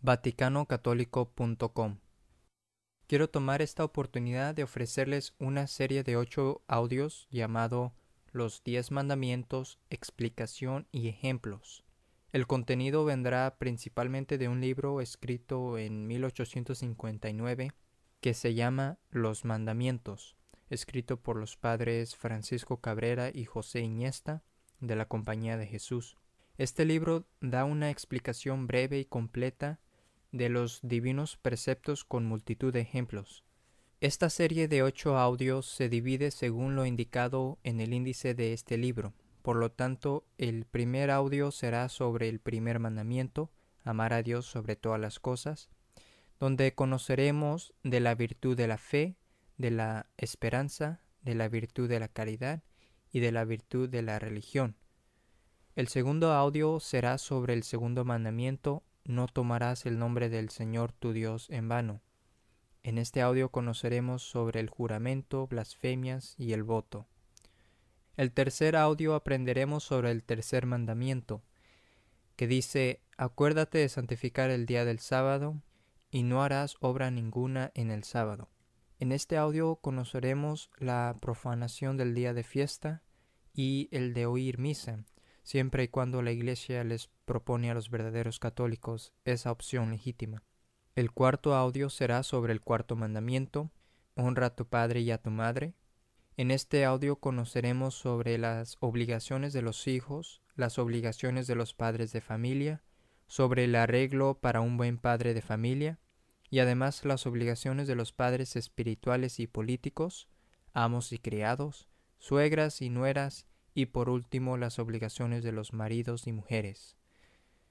vaticanocatólico.com. Quiero tomar esta oportunidad de ofrecerles una serie de 8 audios llamado Los 10 Mandamientos, Explicación y Ejemplos. El contenido vendrá principalmente de un libro escrito en 1859 que se llama Los Mandamientos, escrito por los padres Francisco Cabrera y José Iniesta de la Compañía de Jesús. Este libro da una explicación breve y completa de los divinos preceptos con multitud de ejemplos. Esta serie de 8 audios se divide según lo indicado en el índice de este libro. Por lo tanto, el primer audio será sobre el primer mandamiento, amar a Dios sobre todas las cosas, donde conoceremos de la virtud de la fe, de la esperanza, de la virtud de la caridad y de la virtud de la religión. El segundo audio será sobre el segundo mandamiento, no tomarás el nombre del Señor tu Dios en vano. En este audio conoceremos sobre el juramento, blasfemias y el voto. El tercer audio aprenderemos sobre el tercer mandamiento, que dice: acuérdate de santificar el día del sábado, y no harás obra ninguna en el sábado. En este audio conoceremos la profanación del día de fiesta y el de oír misa, siempre y cuando la Iglesia les propone a los verdaderos católicos esa opción legítima. El cuarto audio será sobre el cuarto mandamiento, honra a tu padre y a tu madre. En este audio conoceremos sobre las obligaciones de los hijos, las obligaciones de los padres de familia, sobre el arreglo para un buen padre de familia, y además las obligaciones de los padres espirituales y políticos, amos y criados, suegras y nueras, y por último las obligaciones de los maridos y mujeres.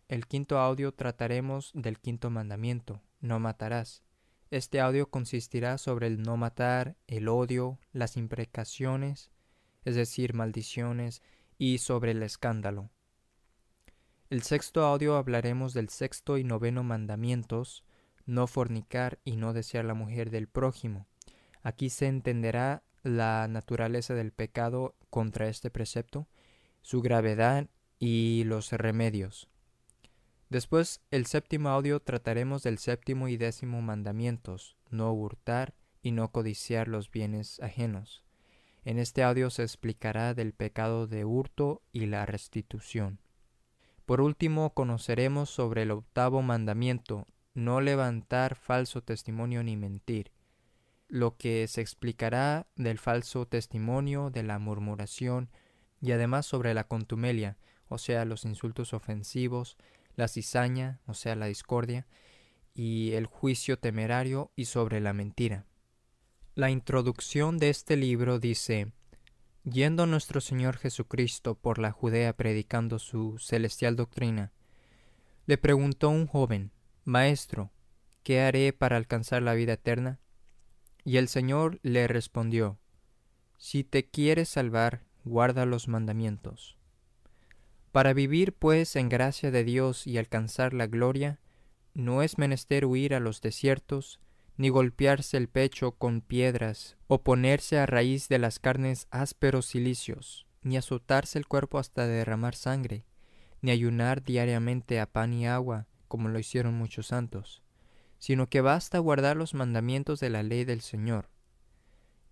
El quinto audio trataremos del quinto mandamiento, no matarás. Este audio consistirá sobre el no matar, el odio, las imprecaciones, es decir, maldiciones, y sobre el escándalo. El sexto audio hablaremos del sexto y noveno mandamientos, no fornicar y no desear la mujer del prójimo. Aquí se entenderá la naturaleza del pecado contra este precepto, su gravedad y los remedios. Después, el séptimo audio trataremos del séptimo y décimo mandamientos, no hurtar y no codiciar los bienes ajenos. En este audio se explicará del pecado de hurto y la restitución. Por último, conoceremos sobre el octavo mandamiento, no levantar falso testimonio ni mentir, lo que se explicará del falso testimonio, de la murmuración y además sobre la contumelia, o sea, los insultos ofensivos, la cizaña, o sea, la discordia, y el juicio temerario y sobre la mentira. La introducción de este libro dice: yendo nuestro Señor Jesucristo por la Judea predicando su celestial doctrina, le preguntó un joven: Maestro, ¿qué haré para alcanzar la vida eterna? Y el Señor le respondió: si te quieres salvar, guarda los mandamientos. Para vivir, pues, en gracia de Dios y alcanzar la gloria, no es menester huir a los desiertos, ni golpearse el pecho con piedras, o ponerse a raíz de las carnes ásperos cilicios, ni azotarse el cuerpo hasta derramar sangre, ni ayunar diariamente a pan y agua, como lo hicieron muchos santos, sino que basta guardar los mandamientos de la ley del Señor.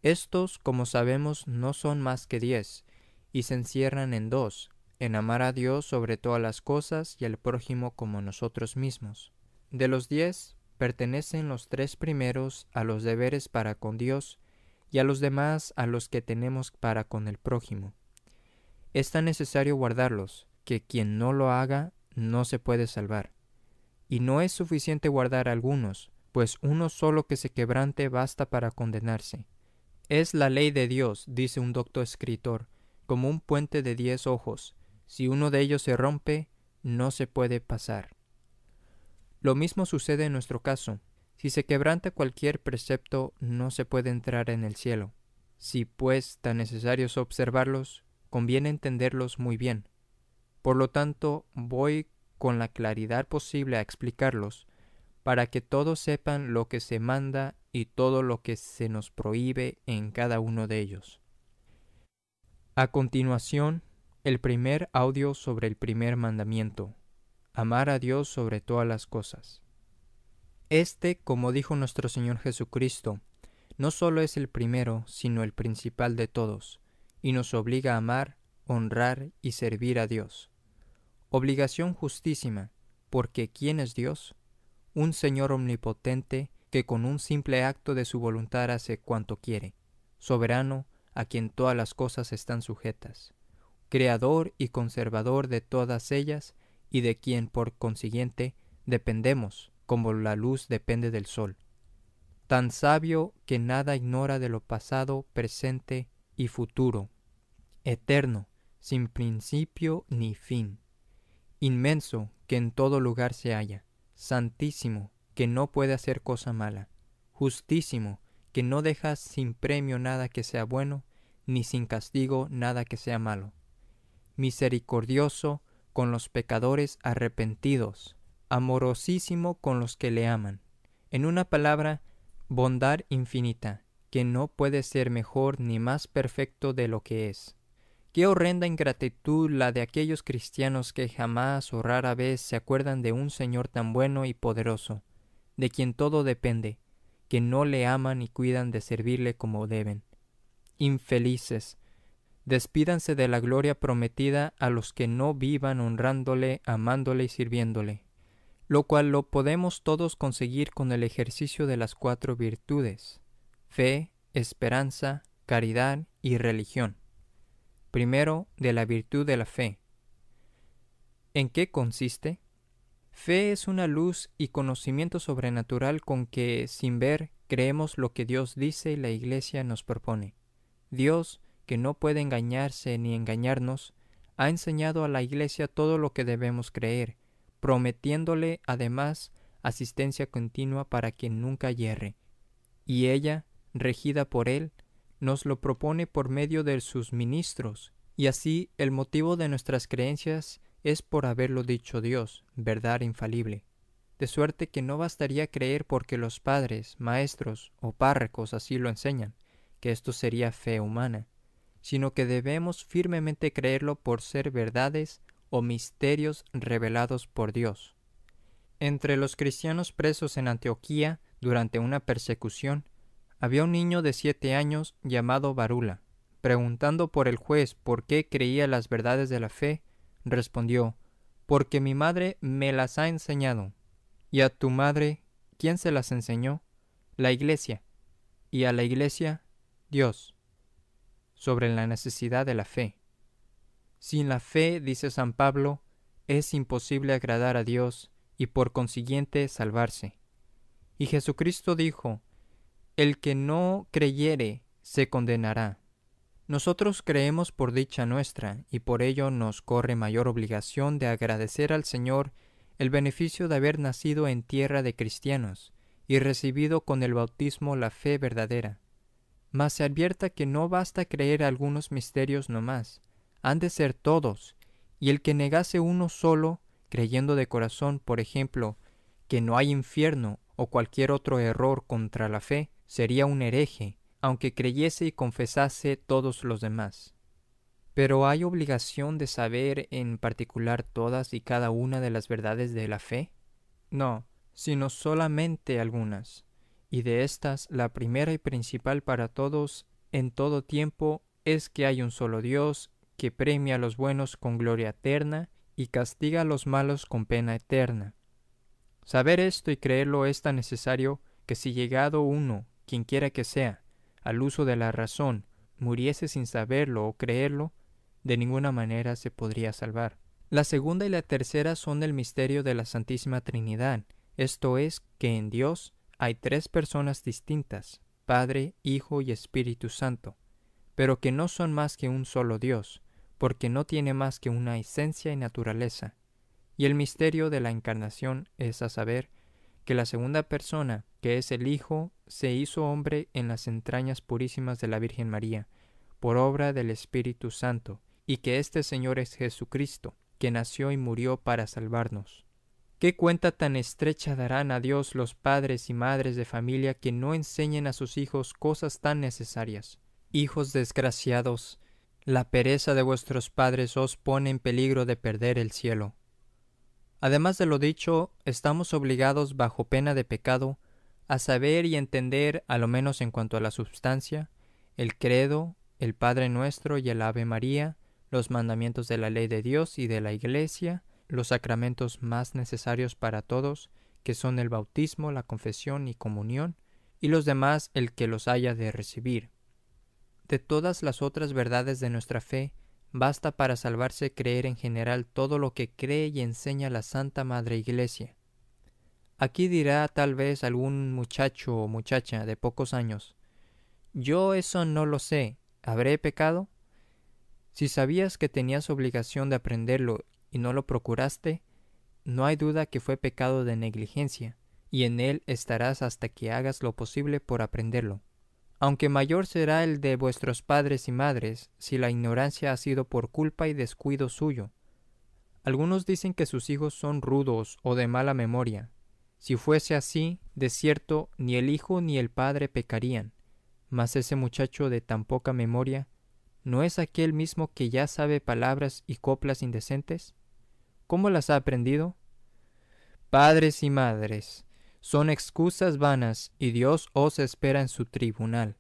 Estos, como sabemos, no son más que 10, y se encierran en 2, en amar a Dios sobre todas las cosas y al prójimo como nosotros mismos. De los 10, pertenecen los 3 primeros a los deberes para con Dios y a los demás a los que tenemos para con el prójimo. Es tan necesario guardarlos que quien no lo haga no se puede salvar. Y no es suficiente guardar algunos, pues uno solo que se quebrante basta para condenarse. Es la ley de Dios, dice un docto escritor, como un puente de 10 ojos. Si uno de ellos se rompe, no se puede pasar. Lo mismo sucede en nuestro caso. Si se quebranta cualquier precepto, no se puede entrar en el cielo. Si, pues, tan necesario es observarlos, conviene entenderlos muy bien. Por lo tanto, voy con la claridad posible a explicarlos, para que todos sepan lo que se manda y todo lo que se nos prohíbe en cada uno de ellos. A continuación, el primer audio sobre el primer mandamiento: amar a Dios sobre todas las cosas. Este, como dijo nuestro Señor Jesucristo, no solo es el primero, sino el principal de todos, y nos obliga a amar, honrar y servir a Dios. Obligación justísima, porque ¿quién es Dios? Un Señor omnipotente que con un simple acto de su voluntad hace cuanto quiere, soberano a quien todas las cosas están sujetas, creador y conservador de todas ellas y de quien por consiguiente dependemos, como la luz depende del sol. Tan sabio que nada ignora de lo pasado, presente y futuro, eterno, sin principio ni fin, inmenso que en todo lugar se halla, santísimo que no puede hacer cosa mala, justísimo que no deja sin premio nada que sea bueno, ni sin castigo nada que sea malo, misericordioso con los pecadores arrepentidos, amorosísimo con los que le aman. En una palabra, bondad infinita, que no puede ser mejor ni más perfecto de lo que es. Qué horrenda ingratitud la de aquellos cristianos que jamás o rara vez se acuerdan de un Señor tan bueno y poderoso, de quien todo depende, que no le aman y cuidan de servirle como deben. Infelices, despídanse de la gloria prometida a los que no vivan honrándole, amándole y sirviéndole, lo cual lo podemos todos conseguir con el ejercicio de las 4 virtudes: fe, esperanza, caridad y religión. Primero, de la virtud de la fe. ¿En qué consiste? Fe es una luz y conocimiento sobrenatural con que, sin ver, creemos lo que Dios dice y la Iglesia nos propone. Dios, que no puede engañarse ni engañarnos, ha enseñado a la Iglesia todo lo que debemos creer, prometiéndole además asistencia continua para que nunca yerre. Y ella, regida por Él, nos lo propone por medio de sus ministros, y así el motivo de nuestras creencias es por haberlo dicho Dios, verdad infalible. De suerte que no bastaría creer porque los padres, maestros o párrocos así lo enseñan, que esto sería fe humana, sino que debemos firmemente creerlo por ser verdades o misterios revelados por Dios. Entre los cristianos presos en Antioquía durante una persecución, había un niño de 7 años llamado Barula. Preguntando por el juez por qué creía las verdades de la fe, respondió: «Porque mi madre me las ha enseñado». «¿Y a tu madre quién se las enseñó?» «La Iglesia». «¿Y a la Iglesia?» «Dios». Sobre la necesidad de la fe. Sin la fe, dice San Pablo, es imposible agradar a Dios y por consiguiente salvarse. Y Jesucristo dijo: «El que no creyere se condenará». Nosotros creemos por dicha nuestra, y por ello nos corre mayor obligación de agradecer al Señor el beneficio de haber nacido en tierra de cristianos y recibido con el bautismo la fe verdadera. Mas se advierta que no basta creer algunos misterios nomás, han de ser todos, y el que negase uno solo, creyendo de corazón, por ejemplo, que no hay infierno o cualquier otro error contra la fe, sería un hereje, aunque creyese y confesase todos los demás. ¿Pero hay obligación de saber en particular todas y cada una de las verdades de la fe? No, sino solamente algunas. Y de estas, la primera y principal para todos, en todo tiempo, es que hay un solo Dios, que premia a los buenos con gloria eterna y castiga a los malos con pena eterna. Saber esto y creerlo es tan necesario que si llegado uno, quien quiera que sea, al uso de la razón, muriese sin saberlo o creerlo, de ninguna manera se podría salvar. La segunda y la tercera son del misterio de la Santísima Trinidad, esto es, que en Dios hay 3 personas distintas, Padre, Hijo y Espíritu Santo, pero que no son más que un solo Dios, porque no tiene más que una esencia y naturaleza. Y el misterio de la encarnación es a saber, que la segunda persona, que es el Hijo, se hizo hombre en las entrañas purísimas de la Virgen María, por obra del Espíritu Santo, y que este Señor es Jesucristo, que nació y murió para salvarnos. ¿Qué cuenta tan estrecha darán a Dios los padres y madres de familia que no enseñen a sus hijos cosas tan necesarias? Hijos desgraciados, la pereza de vuestros padres os pone en peligro de perder el cielo. Además de lo dicho, estamos obligados bajo pena de pecado a saber y entender, a lo menos en cuanto a la substancia, el credo, el Padre Nuestro y el Ave María, los mandamientos de la ley de Dios y de la Iglesia, los sacramentos más necesarios para todos, que son el bautismo, la confesión y comunión, y los demás el que los haya de recibir. De todas las otras verdades de nuestra fe, basta para salvarse creer en general todo lo que cree y enseña la Santa Madre Iglesia. Aquí dirá tal vez algún muchacho o muchacha de pocos años: yo eso no lo sé, ¿habré pecado? Si sabías que tenías obligación de aprenderlo y no lo procuraste, no hay duda que fue pecado de negligencia, y en él estarás hasta que hagas lo posible por aprenderlo. Aunque mayor será el de vuestros padres y madres, si la ignorancia ha sido por culpa y descuido suyo. Algunos dicen que sus hijos son rudos o de mala memoria. Si fuese así, de cierto, ni el hijo ni el padre pecarían. Mas ese muchacho de tan poca memoria, ¿no es aquel mismo que ya sabe palabras y coplas indecentes? ¿Cómo las ha aprendido? Padres y madres, son excusas vanas y Dios os espera en su tribunal.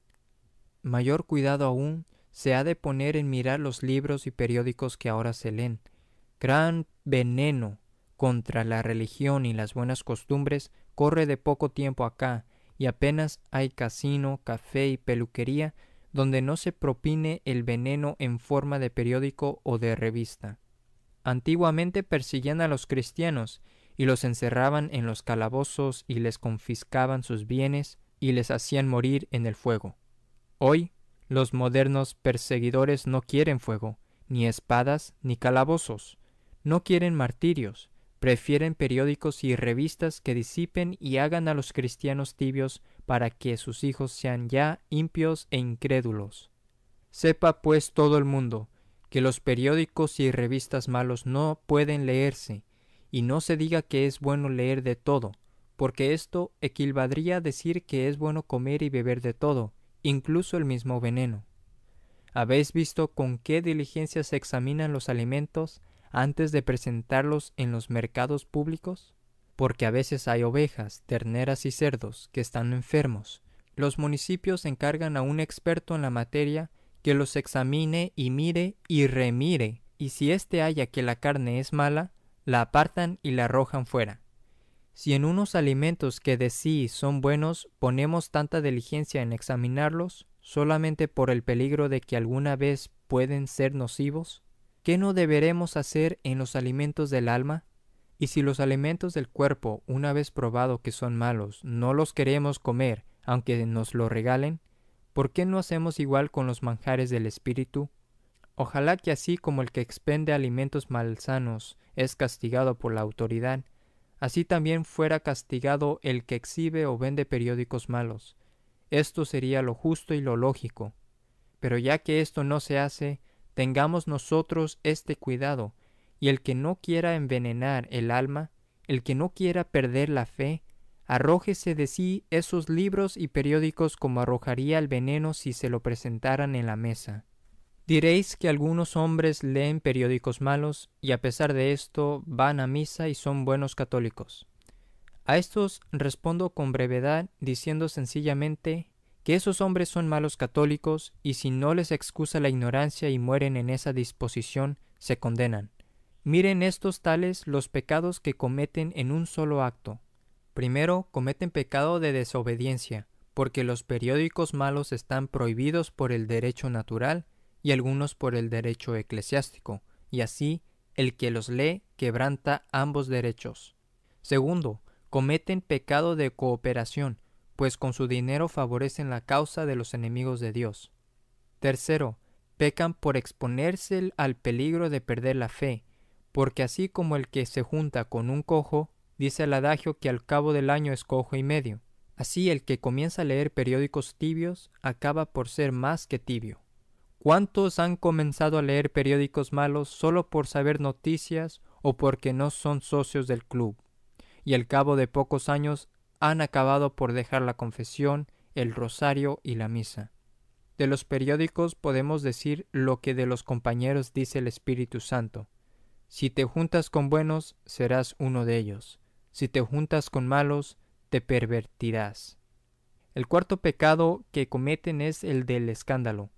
Mayor cuidado aún se ha de poner en mirar los libros y periódicos que ahora se leen. Gran veneno contra la religión y las buenas costumbres corre de poco tiempo acá, y apenas hay casino, café y peluquería donde no se propine el veneno en forma de periódico o de revista. Antiguamente perseguían a los cristianos y los encerraban en los calabozos y les confiscaban sus bienes y les hacían morir en el fuego. Hoy, los modernos perseguidores no quieren fuego, ni espadas, ni calabozos. No quieren martirios, prefieren periódicos y revistas que disipen y hagan a los cristianos tibios para que sus hijos sean ya impios e incrédulos. Sepa pues todo el mundo que los periódicos y revistas malos no pueden leerse, y no se diga que es bueno leer de todo, porque esto equivaldría a decir que es bueno comer y beber de todo, incluso el mismo veneno. ¿Habéis visto con qué diligencia se examinan los alimentos antes de presentarlos en los mercados públicos? Porque a veces hay ovejas, terneras y cerdos que están enfermos. Los municipios encargan a un experto en la materia que los examine y mire y remire, y si éste halla que la carne es mala, la apartan y la arrojan fuera. Si en unos alimentos que de sí son buenos ponemos tanta diligencia en examinarlos, solamente por el peligro de que alguna vez pueden ser nocivos, ¿qué no deberemos hacer en los alimentos del alma? Y si los alimentos del cuerpo, una vez probado que son malos, no los queremos comer, aunque nos lo regalen, ¿por qué no hacemos igual con los manjares del espíritu? Ojalá que así como el que expende alimentos malsanos es castigado por la autoridad, así también fuera castigado el que exhibe o vende periódicos malos. Esto sería lo justo y lo lógico. Pero ya que esto no se hace, tengamos nosotros este cuidado, y el que no quiera envenenar el alma, el que no quiera perder la fe, arrójese de sí esos libros y periódicos como arrojaría el veneno si se lo presentaran en la mesa. Diréis que algunos hombres leen periódicos malos y a pesar de esto van a misa y son buenos católicos. A estos respondo con brevedad diciendo sencillamente que esos hombres son malos católicos y si no les excusa la ignorancia y mueren en esa disposición, se condenan. Miren estos tales los pecados que cometen en un solo acto. Primero, cometen pecado de desobediencia, porque los periódicos malos están prohibidos por el derecho natural y algunos por el derecho eclesiástico, y así el que los lee quebranta ambos derechos. Segundo, cometen pecado de cooperación, pues con su dinero favorecen la causa de los enemigos de Dios. Tercero, pecan por exponerse al peligro de perder la fe, porque así como el que se junta con un cojo, dice el adagio que al cabo del año es cojo y medio, así el que comienza a leer periódicos tibios acaba por ser más que tibio. ¿Cuántos han comenzado a leer periódicos malos solo por saber noticias o porque no son socios del club? Y al cabo de pocos años han acabado por dejar la confesión, el rosario y la misa. De los periódicos podemos decir lo que de los compañeros dice el Espíritu Santo. Si te juntas con buenos, serás uno de ellos. Si te juntas con malos, te pervertirás. El cuarto pecado que cometen es el del escándalo,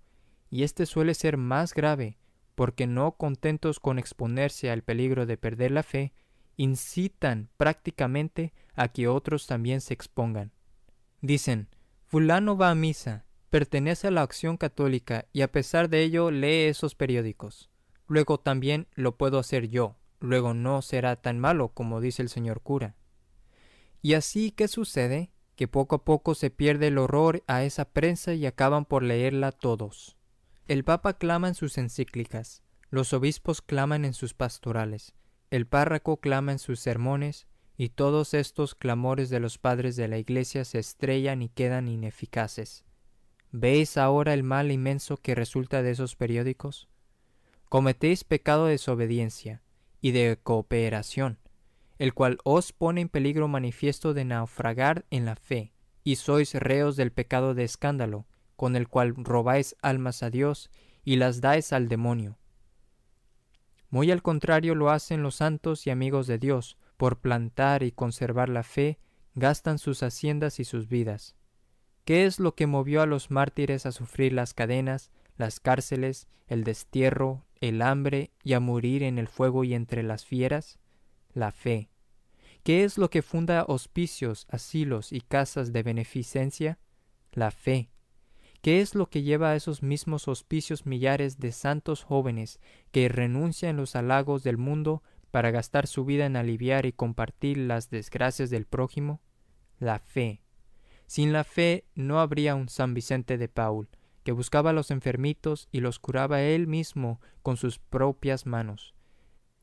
y este suele ser más grave, porque no contentos con exponerse al peligro de perder la fe, incitan prácticamente a que otros también se expongan. Dicen, fulano va a misa, pertenece a la Acción Católica y a pesar de ello lee esos periódicos. Luego también lo puedo hacer yo, luego no será tan malo como dice el señor cura. Y así, ¿qué sucede? Que poco a poco se pierde el horror a esa prensa y acaban por leerla todos. El Papa clama en sus encíclicas, los obispos claman en sus pastorales, el párroco clama en sus sermones, y todos estos clamores de los padres de la Iglesia se estrellan y quedan ineficaces. ¿Veis ahora el mal inmenso que resulta de esos periódicos? Cometéis pecado de desobediencia y de cooperación, el cual os pone en peligro manifiesto de naufragar en la fe, y sois reos del pecado de escándalo, con el cual robáis almas a Dios y las dais al demonio. Muy al contrario lo hacen los santos y amigos de Dios, por plantar y conservar la fe, gastan sus haciendas y sus vidas. ¿Qué es lo que movió a los mártires a sufrir las cadenas, las cárceles, el destierro, el hambre y a morir en el fuego y entre las fieras? La fe. ¿Qué es lo que funda hospicios, asilos y casas de beneficencia? La fe. ¿Qué es lo que lleva a esos mismos hospicios millares de santos jóvenes que renuncian los halagos del mundo para gastar su vida en aliviar y compartir las desgracias del prójimo? La fe. Sin la fe no habría un San Vicente de Paul, que buscaba a los enfermitos y los curaba él mismo con sus propias manos.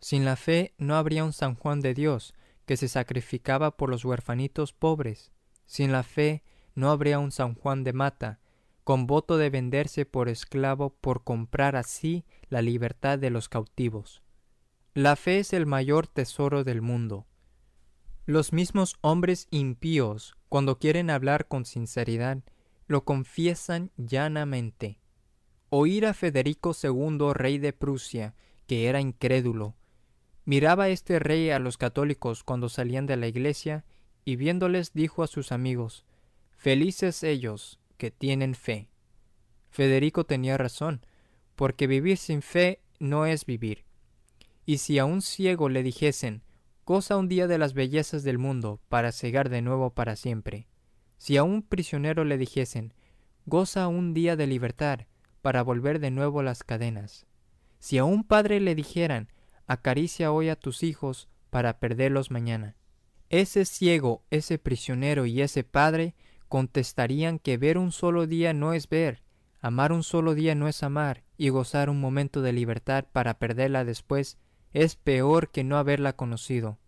Sin la fe no habría un San Juan de Dios, que se sacrificaba por los huerfanitos pobres. Sin la fe no habría un San Juan de Mata, con voto de venderse por esclavo por comprar así la libertad de los cautivos. La fe es el mayor tesoro del mundo. Los mismos hombres impíos, cuando quieren hablar con sinceridad, lo confiesan llanamente. Oír a Federico II, rey de Prusia, que era incrédulo. Miraba este rey a los católicos cuando salían de la iglesia, y viéndoles dijo a sus amigos, «Felices ellos que tienen fe». Federico tenía razón, porque vivir sin fe no es vivir. Y si a un ciego le dijesen, goza un día de las bellezas del mundo para cegar de nuevo para siempre. Si a un prisionero le dijesen, goza un día de libertad para volver de nuevo las cadenas. Si a un padre le dijeran, acaricia hoy a tus hijos para perderlos mañana. Ese ciego, ese prisionero y ese padre contestarían que ver un solo día no es ver, amar un solo día no es amar, y gozar un momento de libertad para perderla después es peor que no haberla conocido.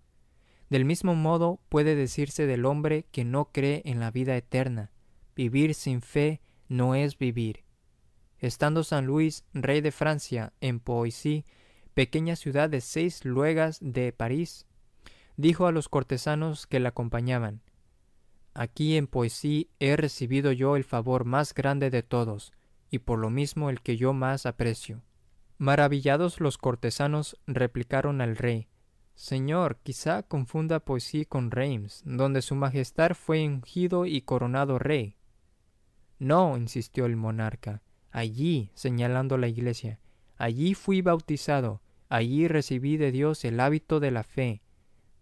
Del mismo modo puede decirse del hombre que no cree en la vida eterna. Vivir sin fe no es vivir. Estando San Luis, rey de Francia, en Poissy, pequeña ciudad de 6 leguas de París, dijo a los cortesanos que la acompañaban, «Aquí en Poissy he recibido yo el favor más grande de todos, y por lo mismo el que yo más aprecio». Maravillados los cortesanos replicaron al rey, «Señor, quizá confunda Poissy con Reims, donde su majestad fue ungido y coronado rey». «No», insistió el monarca, «allí», señalando la iglesia, «allí fui bautizado, allí recibí de Dios el hábito de la fe.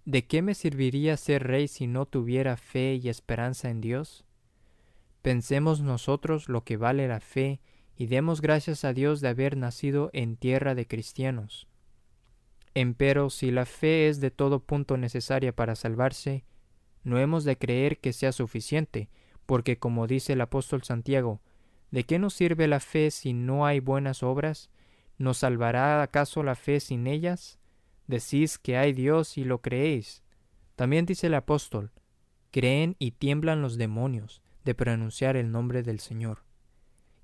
¿De qué me serviría ser rey si no tuviera fe y esperanza en Dios? Pensemos nosotros lo que vale la fe y demos gracias a Dios de haber nacido en tierra de cristianos. Empero, si la fe es de todo punto necesaria para salvarse, no hemos de creer que sea suficiente, porque como dice el apóstol Santiago, ¿de qué nos sirve la fe si no hay buenas obras? ¿Nos salvará acaso la fe sin ellas? Decís que hay Dios y lo creéis. También dice el apóstol, creen y tiemblan los demonios de pronunciar el nombre del Señor.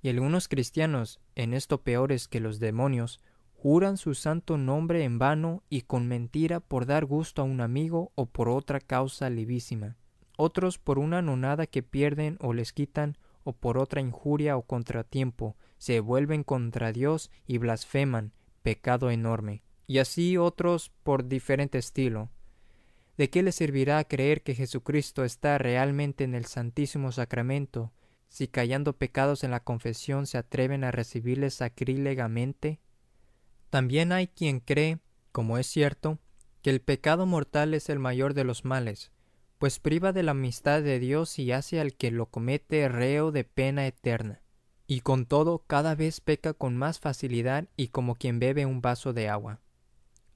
Y algunos cristianos, en esto peores que los demonios, juran su santo nombre en vano y con mentira por dar gusto a un amigo o por otra causa levísima. Otros por una nonada que pierden o les quitan o por otra injuria o contratiempo, se vuelven contra Dios y blasfeman, pecado enorme. y así otros por diferente estilo. ¿De qué les servirá creer que Jesucristo está realmente en el Santísimo Sacramento, si callando pecados en la confesión se atreven a recibirle sacrílegamente? También hay quien cree, como es cierto, que el pecado mortal es el mayor de los males, pues priva de la amistad de Dios y hace al que lo comete reo de pena eterna. Y con todo cada vez peca con más facilidad y como quien bebe un vaso de agua.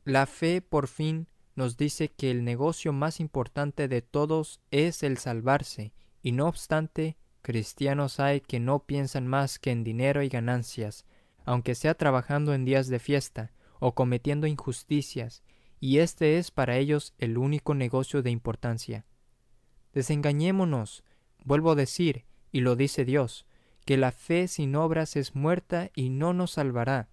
La fe, por fin, nos dice que el negocio más importante de todos es el salvarse, y no obstante, cristianos hay que no piensan más que en dinero y ganancias, aunque sea trabajando en días de fiesta o cometiendo injusticias, y este es para ellos el único negocio de importancia. Desengañémonos, vuelvo a decir, y lo dice Dios, que la fe sin obras es muerta y no nos salvará.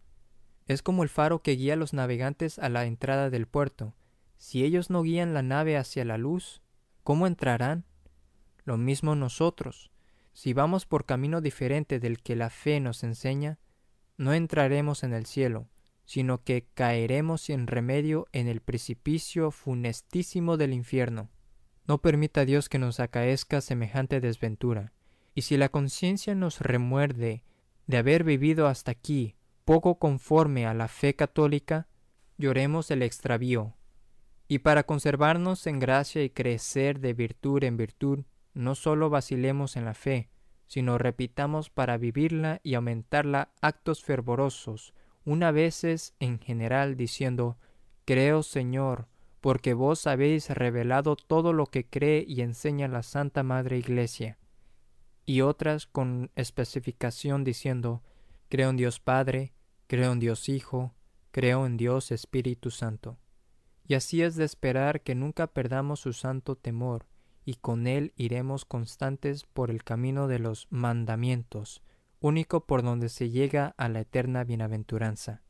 Es como el faro que guía a los navegantes a la entrada del puerto. Si ellos no guían la nave hacia la luz, ¿cómo entrarán? Lo mismo nosotros. Si vamos por camino diferente del que la fe nos enseña, no entraremos en el cielo, sino que caeremos sin remedio en el precipicio funestísimo del infierno. No permita Dios que nos acaezca semejante desventura. Y si la conciencia nos remuerde de haber vivido hasta aquí poco conforme a la fe católica, lloremos el extravío. Y para conservarnos en gracia y crecer de virtud en virtud, no solo vacilemos en la fe, sino repitamos para vivirla y aumentarla actos fervorosos, una veces en general diciendo: creo, Señor, porque vos habéis revelado todo lo que cree y enseña la Santa Madre Iglesia. Y otras con especificación diciendo: creo en Dios Padre, creo en Dios Hijo, creo en Dios Espíritu Santo. Y así es de esperar que nunca perdamos su santo temor, y con él iremos constantes por el camino de los mandamientos, único por donde se llega a la eterna bienaventuranza.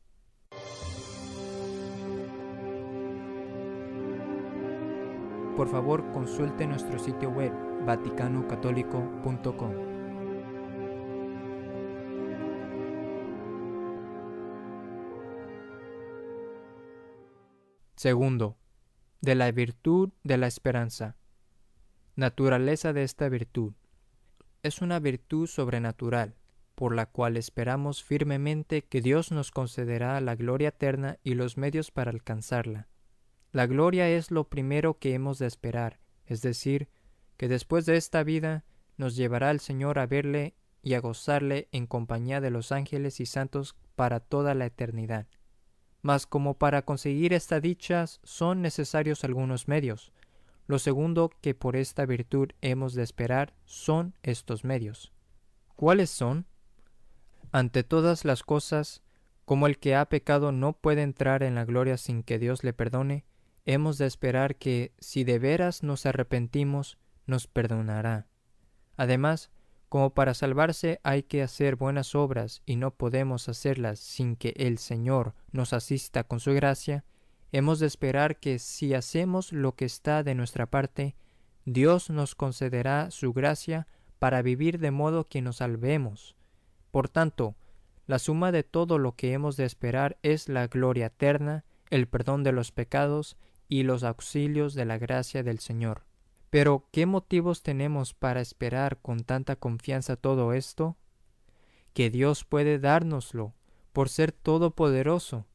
Por favor, consulte nuestro sitio web vaticanocatólico.com. Segundo, de la virtud de la esperanza. Naturaleza de esta virtud. Es una virtud sobrenatural, por la cual esperamos firmemente que Dios nos concederá la gloria eterna y los medios para alcanzarla. La gloria es lo primero que hemos de esperar, es decir, que después de esta vida nos llevará el Señor a verle y a gozarle en compañía de los ángeles y santos para toda la eternidad. Mas como para conseguir esta dicha son necesarios algunos medios. Lo segundo que por esta virtud hemos de esperar son estos medios. ¿Cuáles son? Ante todas las cosas, como el que ha pecado no puede entrar en la gloria sin que Dios le perdone, hemos de esperar que, si de veras nos arrepentimos, nos perdonará. Además, como para salvarse hay que hacer buenas obras y no podemos hacerlas sin que el Señor nos asista con su gracia, hemos de esperar que si hacemos lo que está de nuestra parte, Dios nos concederá su gracia para vivir de modo que nos salvemos. Por tanto, la suma de todo lo que hemos de esperar es la gloria eterna, el perdón de los pecados y los auxilios de la gracia del Señor. Pero, ¿qué motivos tenemos para esperar con tanta confianza todo esto? Que Dios puede dárnoslo por ser todopoderoso,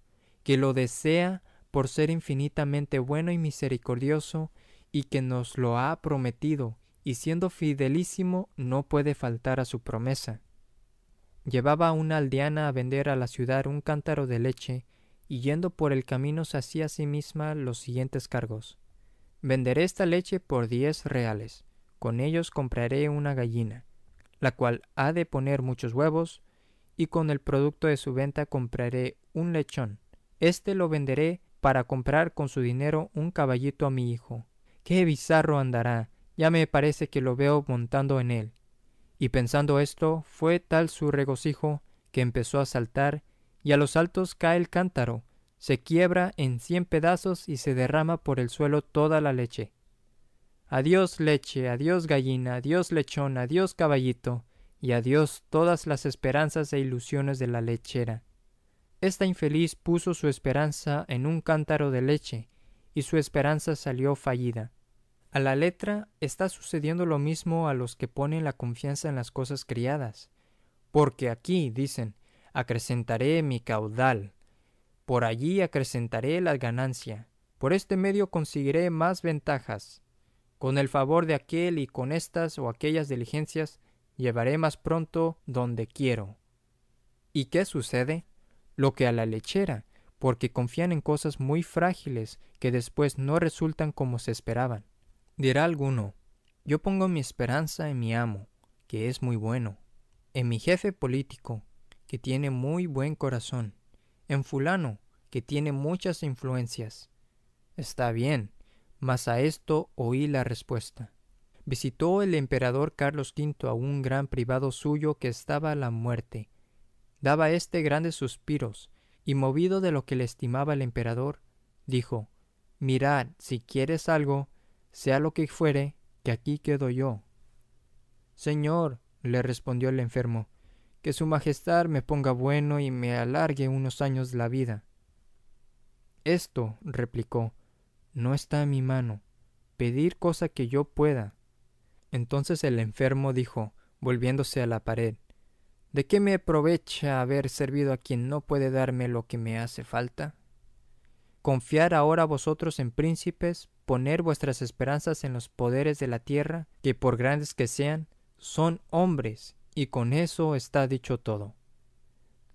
que lo desea por ser infinitamente bueno y misericordioso, y que nos lo ha prometido, y siendo fidelísimo no puede faltar a su promesa. Llevaba a una aldeana a vender a la ciudad un cántaro de leche, y yendo por el camino se hacía a sí misma los siguientes cargos: venderé esta leche por 10 reales. Con ellos compraré una gallina, la cual ha de poner muchos huevos, y con el producto de su venta compraré un lechón. Este lo venderé para comprar con su dinero un caballito a mi hijo. ¡Qué bizarro andará! Ya me parece que lo veo montando en él. Y pensando esto, fue tal su regocijo que empezó a saltar, y a los saltos cae el cántaro, se quiebra en 100 pedazos y se derrama por el suelo toda la leche. Adiós leche, adiós gallina, adiós lechón, adiós caballito, y adiós todas las esperanzas e ilusiones de la lechera. Esta infeliz puso su esperanza en un cántaro de leche, y su esperanza salió fallida. A la letra está sucediendo lo mismo a los que ponen la confianza en las cosas criadas. Porque aquí, dicen, acrecentaré mi caudal, por allí acrecentaré la ganancia, por este medio conseguiré más ventajas. Con el favor de aquel y con estas o aquellas diligencias, llevaré más pronto donde quiero. ¿Y qué sucede? Lo que a la lechera, porque confían en cosas muy frágiles que después no resultan como se esperaban. Dirá alguno, yo pongo mi esperanza en mi amo, que es muy bueno, en mi jefe político, que tiene muy buen corazón, en fulano, que tiene muchas influencias. Está bien, mas a esto oí la respuesta. Visitó el emperador Carlos V a un gran privado suyo que estaba a la muerte. Daba éste grandes suspiros, y movido de lo que le estimaba el emperador, dijo, mirad, si quieres algo, sea lo que fuere, que aquí quedo yo. Señor, le respondió el enfermo, que su majestad me ponga bueno y me alargue unos años la vida. Esto, replicó, no está en mi mano, pedir cosa que yo pueda. Entonces el enfermo dijo, volviéndose a la pared, ¿de qué me aprovecha haber servido a quien no puede darme lo que me hace falta? Confiar ahora vosotros en príncipes, poner vuestras esperanzas en los poderes de la tierra, que por grandes que sean, son hombres, y con eso está dicho todo.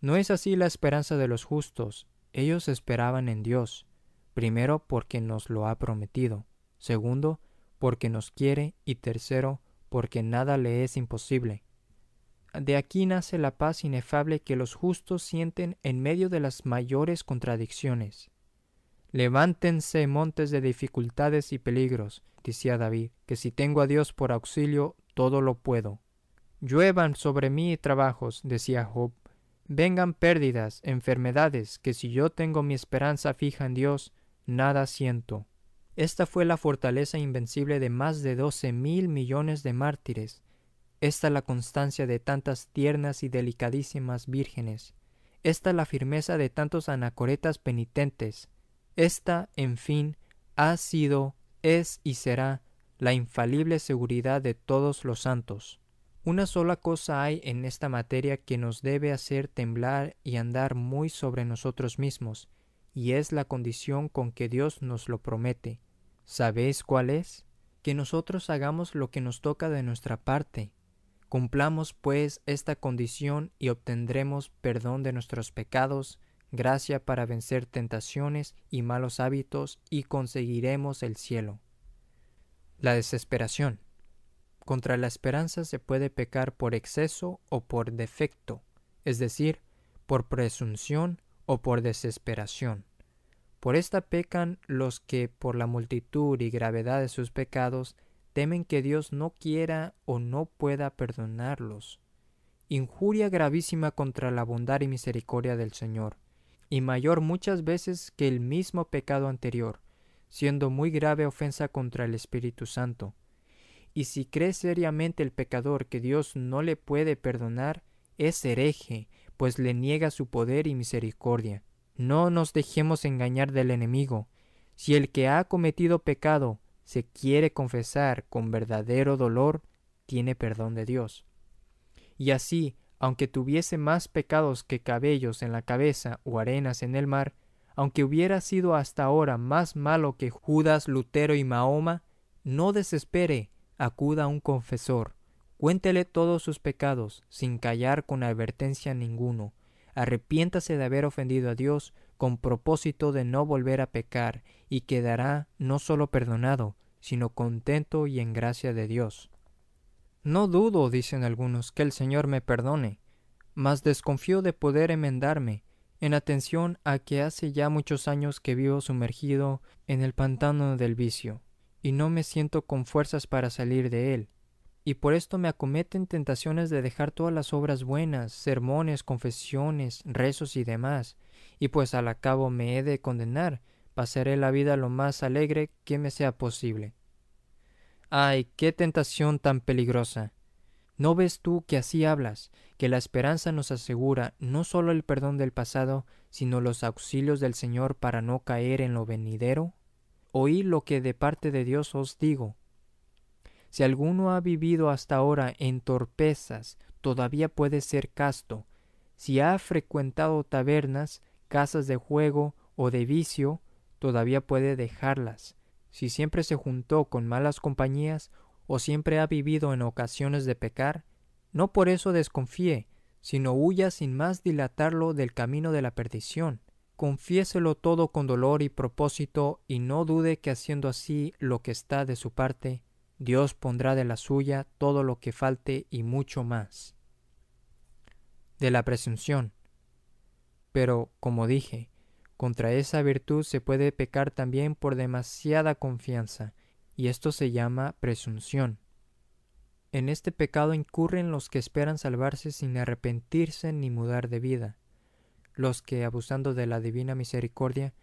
No es así la esperanza de los justos. Ellos esperaban en Dios, primero porque nos lo ha prometido, segundo porque nos quiere y tercero porque nada le es imposible. De aquí nace la paz inefable que los justos sienten en medio de las mayores contradicciones. Levántense montes de dificultades y peligros, decía David, que si tengo a Dios por auxilio, todo lo puedo. Lluevan sobre mí trabajos, decía Job. Vengan pérdidas, enfermedades, que si yo tengo mi esperanza fija en Dios, nada siento. Esta fue la fortaleza invencible de más de 12,000 millones de mártires. Esta la constancia de tantas tiernas y delicadísimas vírgenes. Esta la firmeza de tantos anacoretas penitentes. Esta, en fin, ha sido, es y será la infalible seguridad de todos los santos. Una sola cosa hay en esta materia que nos debe hacer temblar y andar muy sobre nosotros mismos, y es la condición con que Dios nos lo promete. ¿Sabéis cuál es? Que nosotros hagamos lo que nos toca de nuestra parte. Cumplamos, pues, esta condición y obtendremos perdón de nuestros pecados, gracia para vencer tentaciones y malos hábitos, y conseguiremos el cielo. La desesperación. Contra la esperanza se puede pecar por exceso o por defecto, es decir, por presunción o por desesperación. Por esta pecan los que, por la multitud y gravedad de sus pecados, temen que Dios no quiera o no pueda perdonarlos. Injuria gravísima contra la bondad y misericordia del Señor, y mayor muchas veces que el mismo pecado anterior, siendo muy grave ofensa contra el Espíritu Santo. Y si cree seriamente el pecador que Dios no le puede perdonar, es hereje, pues le niega su poder y misericordia. No nos dejemos engañar del enemigo. Si el que ha cometido pecado se quiere confesar con verdadero dolor, tiene perdón de Dios. Y así, aunque tuviese más pecados que cabellos en la cabeza o arenas en el mar, aunque hubiera sido hasta ahora más malo que Judas, Lutero y Mahoma, no desespere, acuda a un confesor, cuéntele todos sus pecados, sin callar con advertencia ninguno. Arrepiéntase de haber ofendido a Dios con propósito de no volver a pecar, y quedará no solo perdonado, sino contento y en gracia de Dios. No dudo, dicen algunos, que el Señor me perdone, mas desconfío de poder enmendarme, en atención a que hace ya muchos años que vivo sumergido en el pantano del vicio, y no me siento con fuerzas para salir de él. Y por esto me acometen tentaciones de dejar todas las obras buenas, sermones, confesiones, rezos y demás, y pues al cabo me he de condenar, pasaré la vida lo más alegre que me sea posible. ¡Ay, qué tentación tan peligrosa! ¿No ves tú que así hablas, que la esperanza nos asegura no solo el perdón del pasado, sino los auxilios del Señor para no caer en lo venidero? Oí lo que de parte de Dios os digo. Si alguno ha vivido hasta ahora en torpezas, todavía puede ser casto. Si ha frecuentado tabernas, casas de juego o de vicio, todavía puede dejarlas. Si siempre se juntó con malas compañías o siempre ha vivido en ocasiones de pecar, no por eso desconfíe, sino huya sin más dilatarlo del camino de la perdición. Confiéselo todo con dolor y propósito, y no dude que haciendo así lo que está de su parte, Dios pondrá de la suya todo lo que falte y mucho más. De la presunción. Pero, como dije, contra esa virtud se puede pecar también por demasiada confianza, y esto se llama presunción. En este pecado incurren los que esperan salvarse sin arrepentirse ni mudar de vida, los que, abusando de la divina misericordia,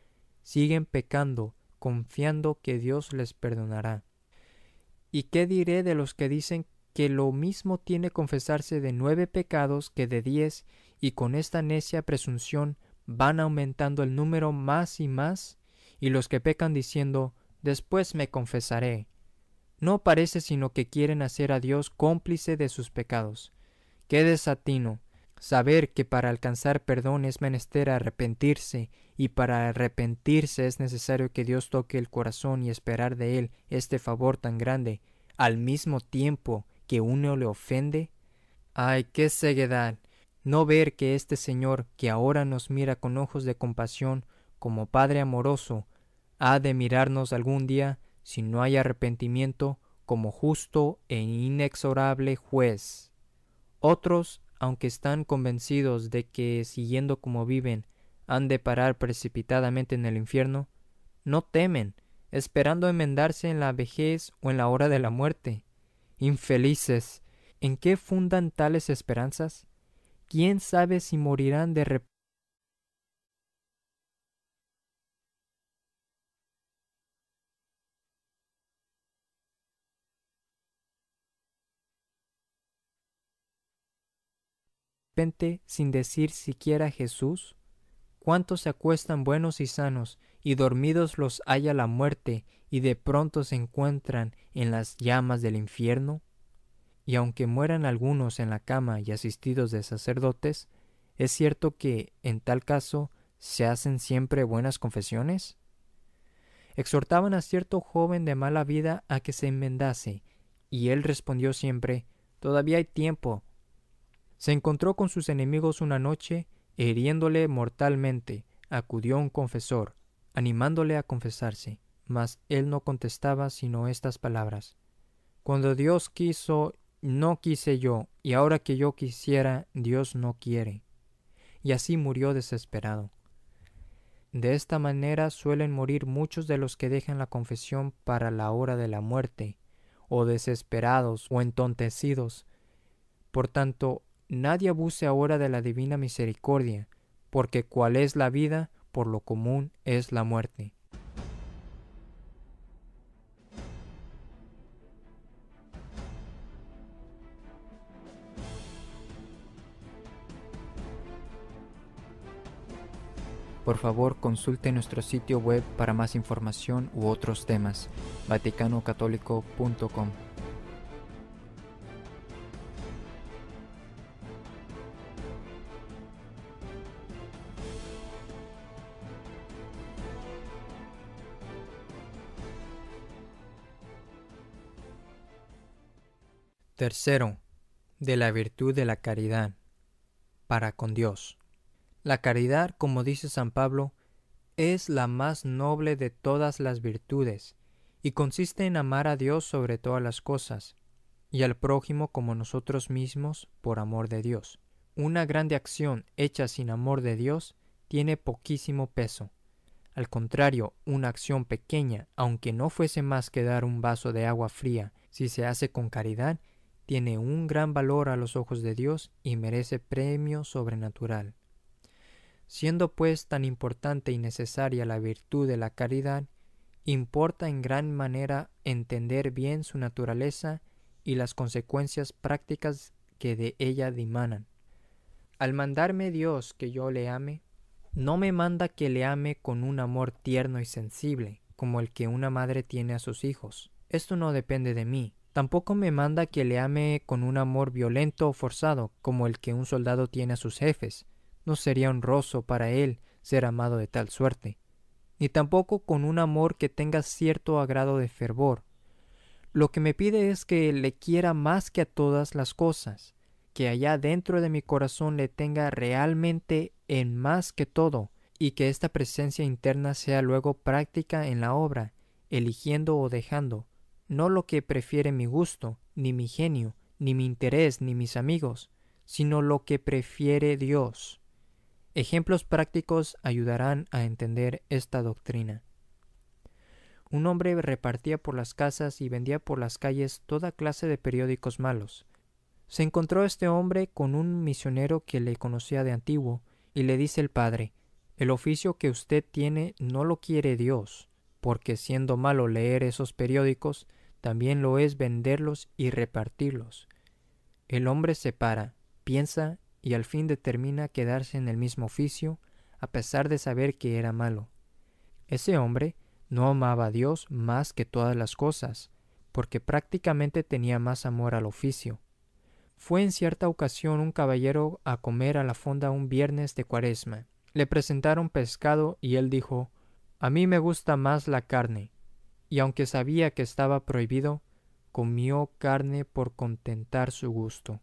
siguen pecando, confiando que Dios les perdonará. ¿Y qué diré de los que dicen que lo mismo tiene confesarse de 9 pecados que de 10, y con esta necia presunción van aumentando el número más y más, y los que pecan diciendo, después me confesaré? No parece sino que quieren hacer a Dios cómplice de sus pecados. ¡Qué desatino! Saber que para alcanzar perdón es menester arrepentirse, y para arrepentirse es necesario que Dios toque el corazón y esperar de él este favor tan grande, al mismo tiempo que uno le ofende. ¡Ay, qué ceguedad! No ver que este Señor, que ahora nos mira con ojos de compasión, como Padre amoroso, ha de mirarnos algún día, si no hay arrepentimiento, como justo e inexorable juez. Otros, aunque están convencidos de que, siguiendo como viven, han de parar precipitadamente en el infierno, no temen, esperando enmendarse en la vejez o en la hora de la muerte. Infelices, ¿en qué fundan tales esperanzas? ¿Quién sabe si morirán de repente sin decir siquiera Jesús? ¿Cuántos se acuestan buenos y sanos, y dormidos los halla la muerte, y de pronto se encuentran en las llamas del infierno? Y aunque mueran algunos en la cama y asistidos de sacerdotes, ¿es cierto que, en tal caso, se hacen siempre buenas confesiones? Exhortaban a cierto joven de mala vida a que se enmendase, y él respondió siempre, todavía hay tiempo. Se encontró con sus enemigos una noche, hiriéndole mortalmente, acudió un confesor, animándole a confesarse, mas él no contestaba sino estas palabras: Cuando Dios quiso, no quise yo, y ahora que yo quisiera, Dios no quiere. Y así murió desesperado. De esta manera suelen morir muchos de los que dejan la confesión para la hora de la muerte, o desesperados o entontecidos. Por tanto, nadie abuse ahora de la divina misericordia, porque cual es la vida, por lo común es la muerte. Por favor, consulte nuestro sitio web para más información u otros temas, vaticanocatólico.com. Tercero, de la virtud de la caridad, para con Dios. La caridad, como dice San Pablo, es la más noble de todas las virtudes, y consiste en amar a Dios sobre todas las cosas, y al prójimo como nosotros mismos por amor de Dios. Una grande acción hecha sin amor de Dios tiene poquísimo peso. Al contrario, una acción pequeña, aunque no fuese más que dar un vaso de agua fría, si se hace con caridad, tiene un gran valor a los ojos de Dios y merece premio sobrenatural. Siendo pues tan importante y necesaria la virtud de la caridad, importa en gran manera entender bien su naturaleza y las consecuencias prácticas que de ella dimanan. Al mandarme Dios que yo le ame, no me manda que le ame con un amor tierno y sensible, como el que una madre tiene a sus hijos. Esto no depende de mí. Tampoco me manda que le ame con un amor violento o forzado, como el que un soldado tiene a sus jefes. No sería honroso para él ser amado de tal suerte. Ni tampoco con un amor que tenga cierto agrado de fervor. Lo que me pide es que le quiera más que a todas las cosas, que allá dentro de mi corazón le tenga realmente en más que todo, y que esta presencia interna sea luego práctica en la obra, eligiendo o dejando, no lo que prefiere mi gusto, ni mi genio, ni mi interés, ni mis amigos, sino lo que prefiere Dios. Ejemplos prácticos ayudarán a entender esta doctrina. Un hombre repartía por las casas y vendía por las calles toda clase de periódicos malos. Se encontró este hombre con un misionero que le conocía de antiguo, y le dice el padre: «El oficio que usted tiene no lo quiere Dios, porque siendo malo leer esos periódicos, también lo es venderlos y repartirlos». El hombre se para, piensa y al fin determina quedarse en el mismo oficio, a pesar de saber que era malo. Ese hombre no amaba a Dios más que todas las cosas, porque prácticamente tenía más amor al oficio. Fue en cierta ocasión un caballero a comer a la fonda un viernes de Cuaresma. Le presentaron pescado y él dijo: «A mí me gusta más la carne». Y aunque sabía que estaba prohibido, comió carne por contentar su gusto.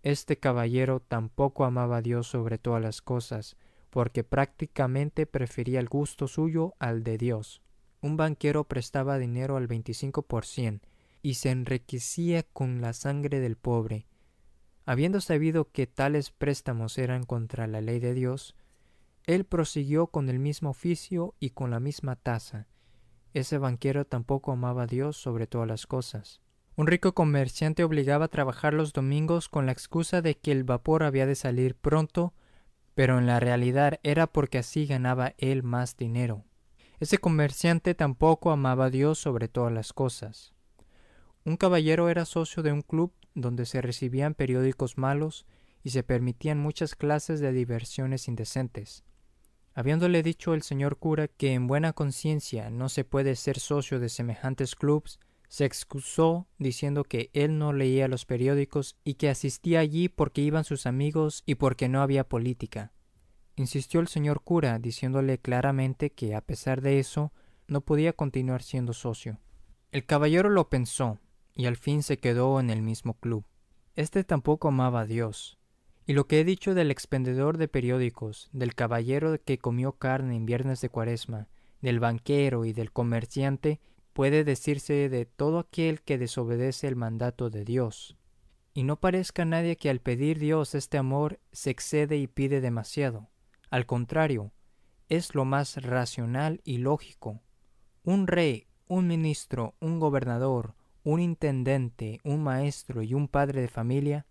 Este caballero tampoco amaba a Dios sobre todas las cosas, porque prácticamente prefería el gusto suyo al de Dios. Un banquero prestaba dinero al 25% y se enriquecía con la sangre del pobre. Habiendo sabido que tales préstamos eran contra la ley de Dios, él prosiguió con el mismo oficio y con la misma tasa. Ese banquero tampoco amaba a Dios sobre todas las cosas. Un rico comerciante obligaba a trabajar los domingos con la excusa de que el vapor había de salir pronto, pero en la realidad era porque así ganaba él más dinero. Ese comerciante tampoco amaba a Dios sobre todas las cosas. Un caballero era socio de un club donde se recibían periódicos malos y se permitían muchas clases de diversiones indecentes. Habiéndole dicho el señor cura que en buena conciencia no se puede ser socio de semejantes clubs, se excusó diciendo que él no leía los periódicos y que asistía allí porque iban sus amigos y porque no había política. Insistió el señor cura, diciéndole claramente que a pesar de eso no podía continuar siendo socio. El caballero lo pensó y al fin se quedó en el mismo club. Este tampoco amaba a Dios. Y lo que he dicho del expendedor de periódicos, del caballero que comió carne en viernes de Cuaresma, del banquero y del comerciante, puede decirse de todo aquel que desobedece el mandato de Dios. Y no parezca a nadie que al pedir Dios este amor se excede y pide demasiado. Al contrario, es lo más racional y lógico. Un rey, un ministro, un gobernador, un intendente, un maestro y un padre de familia,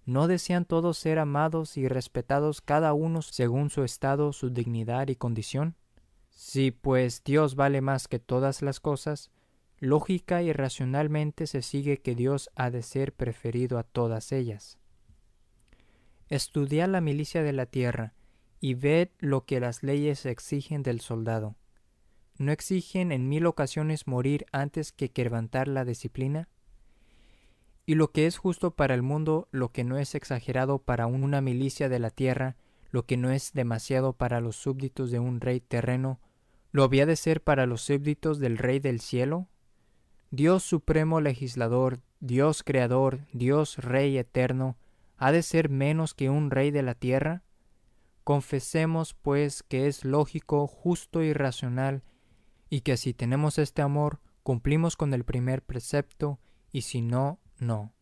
¿no desean todos ser amados y respetados cada uno según su estado, su dignidad y condición? Si pues Dios vale más que todas las cosas, lógica y racionalmente se sigue que Dios ha de ser preferido a todas ellas. Estudiad la milicia de la tierra, y ved lo que las leyes exigen del soldado. ¿No exigen en 1000 ocasiones morir antes que quebrantar la disciplina? Y lo que es justo para el mundo, lo que no es exagerado para una milicia de la tierra, lo que no es demasiado para los súbditos de un rey terreno, ¿lo había de ser para los súbditos del rey del cielo? Dios supremo legislador, Dios creador, Dios rey eterno, ¿ha de ser menos que un rey de la tierra? Confesemos, pues, que es lógico, justo y racional, y que si tenemos este amor, cumplimos con el primer precepto, y si no, no.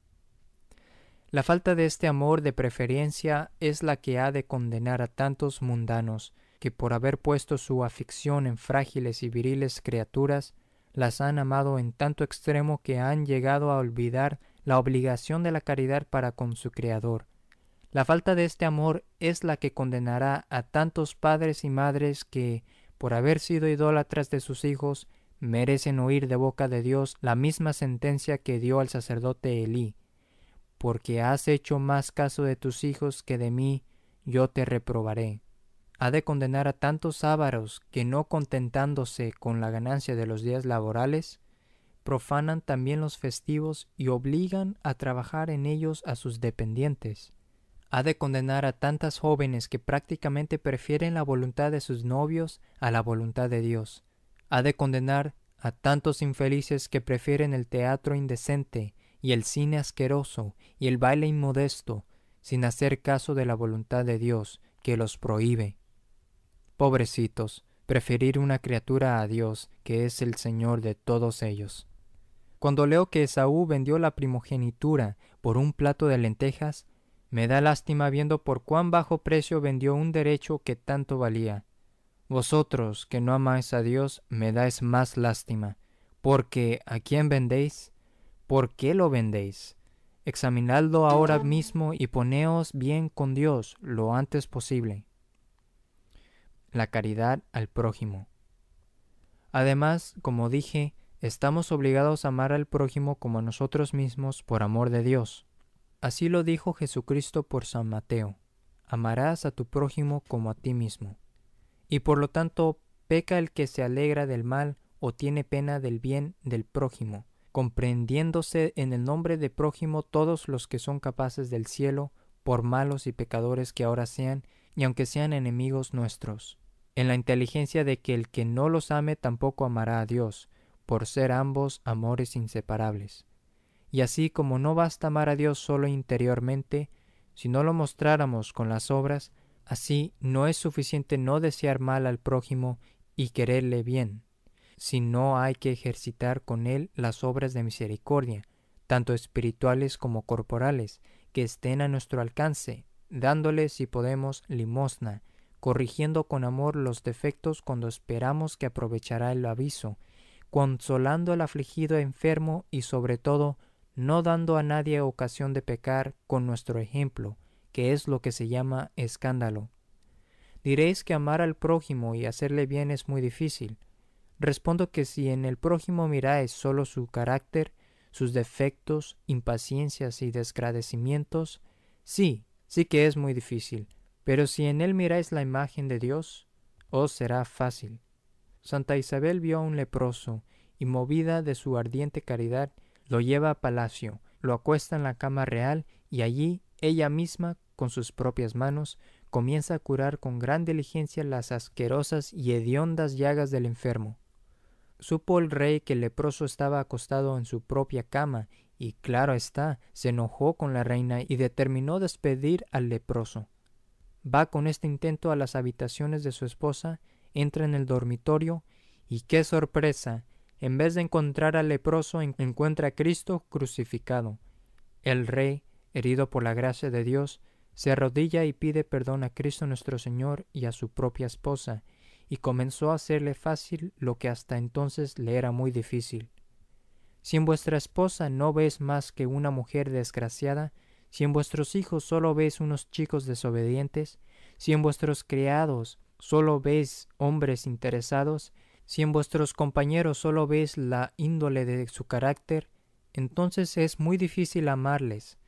La falta de este amor de preferencia es la que ha de condenar a tantos mundanos, que por haber puesto su afición en frágiles y viriles criaturas, las han amado en tanto extremo que han llegado a olvidar la obligación de la caridad para con su Creador. La falta de este amor es la que condenará a tantos padres y madres que, por haber sido idólatras de sus hijos, merecen oír de boca de Dios la misma sentencia que dio al sacerdote Elí. Porque has hecho más caso de tus hijos que de mí, yo te reprobaré. Ha de condenar a tantos ávaros que, no contentándose con la ganancia de los días laborales, profanan también los festivos y obligan a trabajar en ellos a sus dependientes. Ha de condenar a tantas jóvenes que prácticamente prefieren la voluntad de sus novios a la voluntad de Dios. Ha de condenar a tantos infelices que prefieren el teatro indecente y el cine asqueroso y el baile inmodesto, sin hacer caso de la voluntad de Dios, que los prohíbe. Pobrecitos, preferir una criatura a Dios, que es el Señor de todos ellos. Cuando leo que Esaú vendió la primogenitura por un plato de lentejas, me da lástima viendo por cuán bajo precio vendió un derecho que tanto valía. Vosotros, que no amáis a Dios, me dais más lástima, porque ¿a quién vendéis? ¿Por qué lo vendéis? Examinadlo ahora mismo y poneos bien con Dios lo antes posible. La caridad al prójimo. Además, como dije, estamos obligados a amar al prójimo como a nosotros mismos por amor de Dios. Así lo dijo Jesucristo por San Mateo: amarás a tu prójimo como a ti mismo. Y por lo tanto, peca el que se alegra del mal o tiene pena del bien del prójimo, comprendiéndose en el nombre de prójimo todos los que son capaces del cielo, por malos y pecadores que ahora sean, y aunque sean enemigos nuestros, en la inteligencia de que el que no los ame tampoco amará a Dios, por ser ambos amores inseparables. Y así como no basta amar a Dios solo interiormente, si no lo mostráramos con las obras, así no es suficiente no desear mal al prójimo y quererle bien, sino hay que ejercitar con él las obras de misericordia, tanto espirituales como corporales, que estén a nuestro alcance, dándole, si podemos, limosna, corrigiendo con amor los defectos cuando esperamos que aprovechará el aviso, consolando al afligido enfermo y sobre todo no dando a nadie ocasión de pecar con nuestro ejemplo, que es lo que se llama escándalo. Diréis que amar al prójimo y hacerle bien es muy difícil. Respondo que si en el prójimo miráis solo su carácter, sus defectos, impaciencias y desagradecimientos, sí que es muy difícil, pero si en él miráis la imagen de Dios, os será fácil. Santa Isabel vio a un leproso y, movida de su ardiente caridad, lo lleva a palacio, lo acuesta en la cama real y allí ella misma, con sus propias manos, comienza a curar con gran diligencia las asquerosas y hediondas llagas del enfermo. Supo el rey que el leproso estaba acostado en su propia cama y, claro está, se enojó con la reina y determinó despedir al leproso. Va con este intento a las habitaciones de su esposa, entra en el dormitorio y ¡qué sorpresa! En vez de encontrar al leproso, encuentra a Cristo crucificado. El rey, herido por la gracia de Dios, se arrodilla y pide perdón a Cristo nuestro Señor y a su propia esposa, y comenzó a hacerle fácil lo que hasta entonces le era muy difícil. Si en vuestra esposa no ves más que una mujer desgraciada, si en vuestros hijos solo ves unos chicos desobedientes, si en vuestros criados solo ves hombres interesados, si en vuestros compañeros solo ves la índole de su carácter, entonces es muy difícil amarles.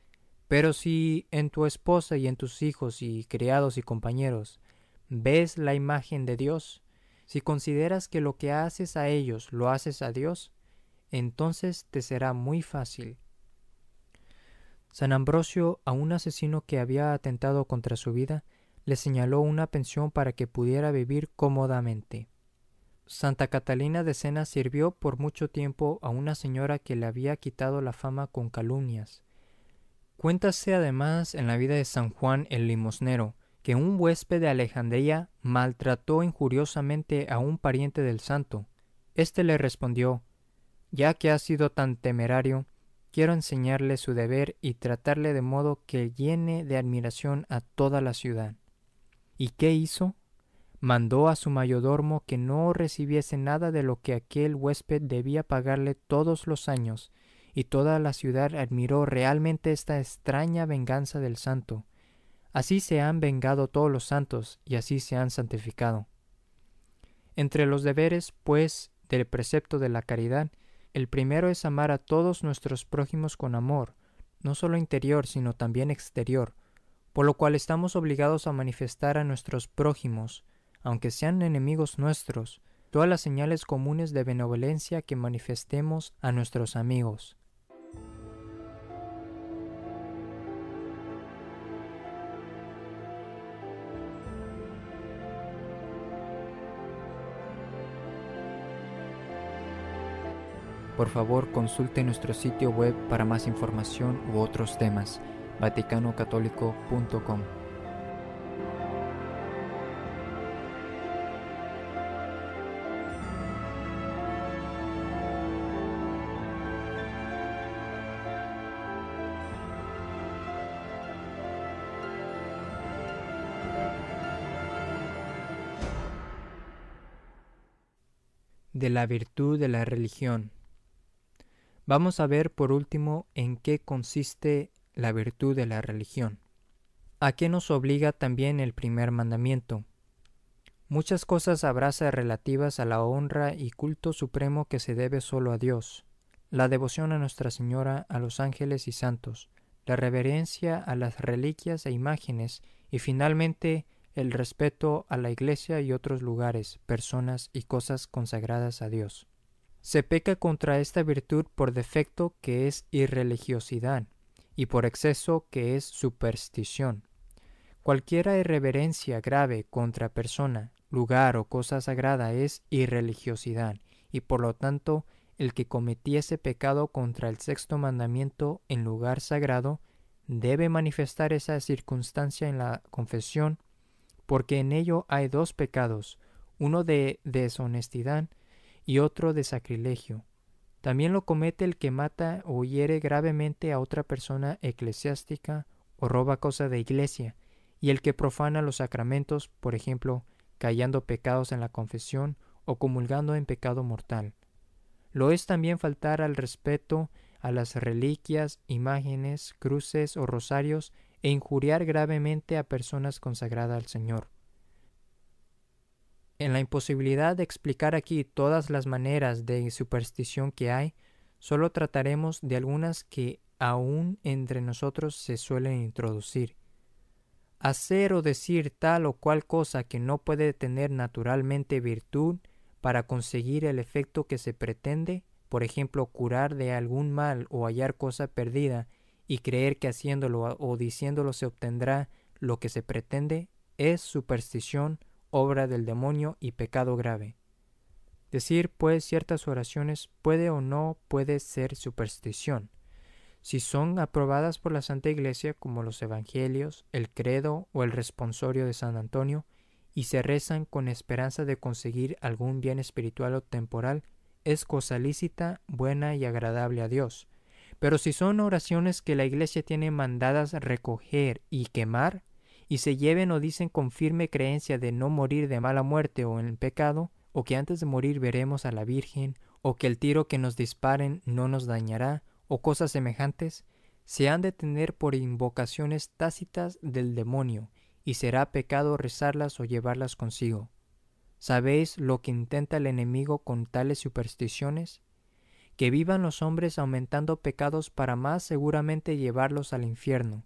Pero si en tu esposa y en tus hijos y criados y compañeros ves la imagen de Dios, si consideras que lo que haces a ellos lo haces a Dios, entonces te será muy fácil. San Ambrosio, a un asesino que había atentado contra su vida, le señaló una pensión para que pudiera vivir cómodamente. Santa Catalina de Siena sirvió por mucho tiempo a una señora que le había quitado la fama con calumnias. Cuéntase además en la vida de San Juan el Limosnero que un huésped de Alejandría maltrató injuriosamente a un pariente del santo. Éste le respondió: «Ya que ha sido tan temerario, quiero enseñarle su deber y tratarle de modo que llene de admiración a toda la ciudad». ¿Y qué hizo? Mandó a su mayordomo que no recibiese nada de lo que aquel huésped debía pagarle todos los años, y toda la ciudad admiró realmente esta extraña venganza del santo. Así se han vengado todos los santos y así se han santificado. Entre los deberes, pues, del precepto de la caridad, el primero es amar a todos nuestros prójimos con amor, no solo interior, sino también exterior, por lo cual estamos obligados a manifestar a nuestros prójimos, aunque sean enemigos nuestros, todas las señales comunes de benevolencia que manifestemos a nuestros amigos. Por favor, consulte nuestro sitio web para más información u otros temas, vaticanocatólico.com. De la virtud de la religión. Vamos a ver por último en qué consiste la virtud de la religión. ¿A qué nos obliga también el primer mandamiento? Muchas cosas abraza relativas a la honra y culto supremo que se debe solo a Dios, la devoción a Nuestra Señora, a los ángeles y santos, la reverencia a las reliquias e imágenes y finalmente el respeto a la Iglesia y otros lugares, personas y cosas consagradas a Dios. Se peca contra esta virtud por defecto, que es irreligiosidad, y por exceso, que es superstición. Cualquiera irreverencia grave contra persona, lugar o cosa sagrada es irreligiosidad, y por lo tanto el que cometiese pecado contra el sexto mandamiento en lugar sagrado debe manifestar esa circunstancia en la confesión, porque en ello hay dos pecados, uno de deshonestidad y otro de sacrilegio. También lo comete el que mata o hiere gravemente a otra persona eclesiástica o roba cosa de iglesia, y el que profana los sacramentos, por ejemplo, callando pecados en la confesión o comulgando en pecado mortal. Lo es también faltar al respeto a las reliquias, imágenes, cruces o rosarios e injuriar gravemente a personas consagradas al Señor. En la imposibilidad de explicar aquí todas las maneras de superstición que hay, solo trataremos de algunas que aún entre nosotros se suelen introducir. Hacer o decir tal o cual cosa que no puede tener naturalmente virtud para conseguir el efecto que se pretende, por ejemplo, curar de algún mal o hallar cosa perdida, y creer que haciéndolo o diciéndolo se obtendrá lo que se pretende, es superstición, obra del demonio y pecado grave. Decir, pues, ciertas oraciones puede o no puede ser superstición. Si son aprobadas por la Santa Iglesia, como los Evangelios, el Credo o el Responsorio de San Antonio, y se rezan con esperanza de conseguir algún bien espiritual o temporal, es cosa lícita, buena y agradable a Dios. Pero si son oraciones que la Iglesia tiene mandadas recoger y quemar, y se lleven o dicen con firme creencia de no morir de mala muerte o en pecado, o que antes de morir veremos a la Virgen, o que el tiro que nos disparen no nos dañará, o cosas semejantes, se han de tener por invocaciones tácitas del demonio, y será pecado rezarlas o llevarlas consigo. ¿Sabéis lo que intenta el enemigo con tales supersticiones? Que vivan los hombres aumentando pecados para más seguramente llevarlos al infierno.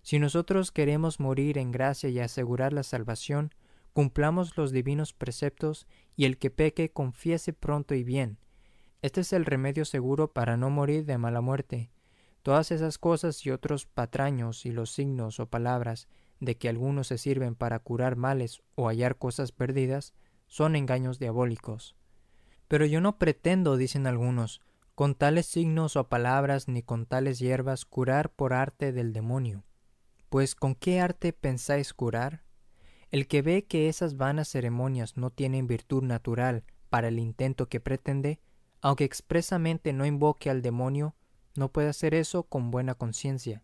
Si nosotros queremos morir en gracia y asegurar la salvación, cumplamos los divinos preceptos y el que peque confiese pronto y bien. Este es el remedio seguro para no morir de mala muerte. Todas esas cosas y otros patraños y los signos o palabras de que algunos se sirven para curar males o hallar cosas perdidas son engaños diabólicos. Pero yo no pretendo, dicen algunos, con tales signos o palabras ni con tales hierbas curar por arte del demonio. Pues ¿con qué arte pensáis curar? El que ve que esas vanas ceremonias no tienen virtud natural para el intento que pretende, aunque expresamente no invoque al demonio, no puede hacer eso con buena conciencia.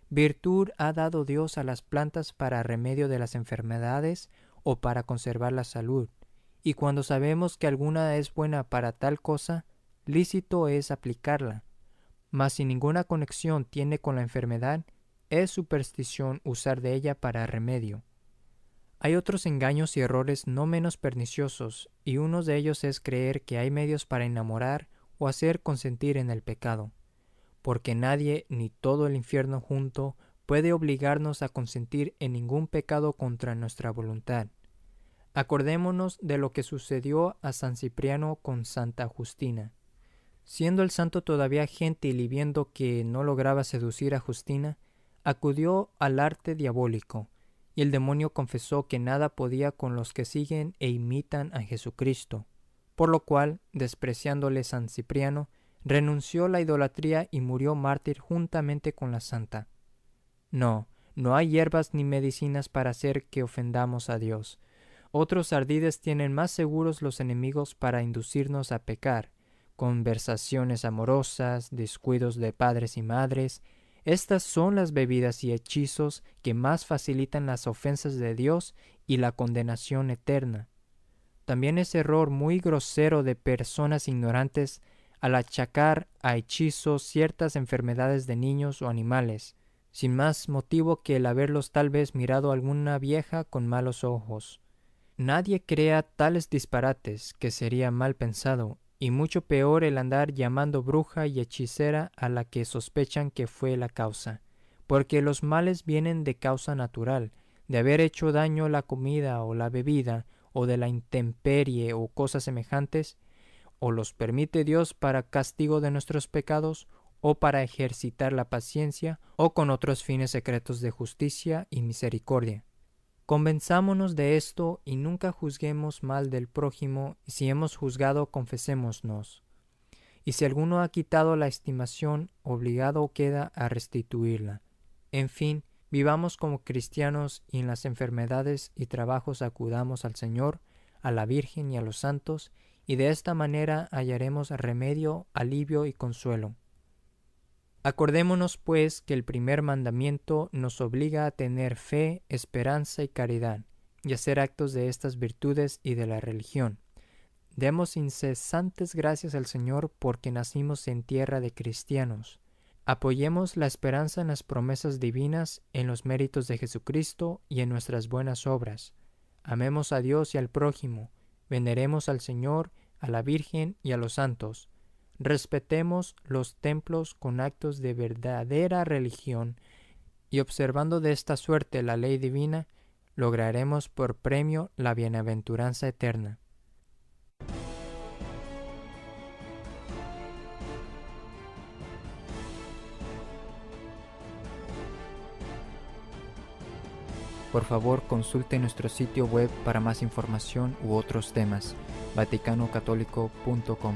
Virtud ha dado Dios a las plantas para remedio de las enfermedades o para conservar la salud, y cuando sabemos que alguna es buena para tal cosa, lícito es aplicarla. Mas si ninguna conexión tiene con la enfermedad, es superstición usar de ella para remedio. Hay otros engaños y errores no menos perniciosos, y uno de ellos es creer que hay medios para enamorar o hacer consentir en el pecado, porque nadie ni todo el infierno junto puede obligarnos a consentir en ningún pecado contra nuestra voluntad. Acordémonos de lo que sucedió a San Cipriano con Santa Justina. Siendo el santo todavía gentil y viendo que no lograba seducir a Justina, acudió al arte diabólico, y el demonio confesó que nada podía con los que siguen e imitan a Jesucristo, por lo cual, despreciándole San Cipriano, renunció a la idolatría y murió mártir juntamente con la santa. No hay hierbas ni medicinas para hacer que ofendamos a Dios. Otros ardides tienen más seguros los enemigos para inducirnos a pecar, conversaciones amorosas, descuidos de padres y madres. Estas son las bebidas y hechizos que más facilitan las ofensas de Dios y la condenación eterna. También es error muy grosero de personas ignorantes al achacar a hechizos ciertas enfermedades de niños o animales, sin más motivo que el haberlos tal vez mirado a alguna vieja con malos ojos. Nadie crea tales disparates, que sería mal pensado, y mucho peor el andar llamando bruja y hechicera a la que sospechan que fue la causa, porque los males vienen de causa natural, de haber hecho daño la comida o la bebida, o de la intemperie o cosas semejantes, o los permite Dios para castigo de nuestros pecados, o para ejercitar la paciencia, o con otros fines secretos de justicia y misericordia. Convenzámonos de esto y nunca juzguemos mal del prójimo, y si hemos juzgado, confesémonos. Y si alguno ha quitado la estimación, obligado queda a restituirla. En fin, vivamos como cristianos y en las enfermedades y trabajos acudamos al Señor, a la Virgen y a los santos, y de esta manera hallaremos remedio, alivio y consuelo. Acordémonos, pues, que el primer mandamiento nos obliga a tener fe, esperanza y caridad, y hacer actos de estas virtudes y de la religión. Demos incesantes gracias al Señor porque nacimos en tierra de cristianos. Apoyemos la esperanza en las promesas divinas, en los méritos de Jesucristo y en nuestras buenas obras. Amemos a Dios y al prójimo, veneremos al Señor, a la Virgen y a los santos. Respetemos los templos con actos de verdadera religión, y observando de esta suerte la ley divina, lograremos por premio la bienaventuranza eterna. Por favor, consulte nuestro sitio web para más información u otros temas. vaticanocatolico.com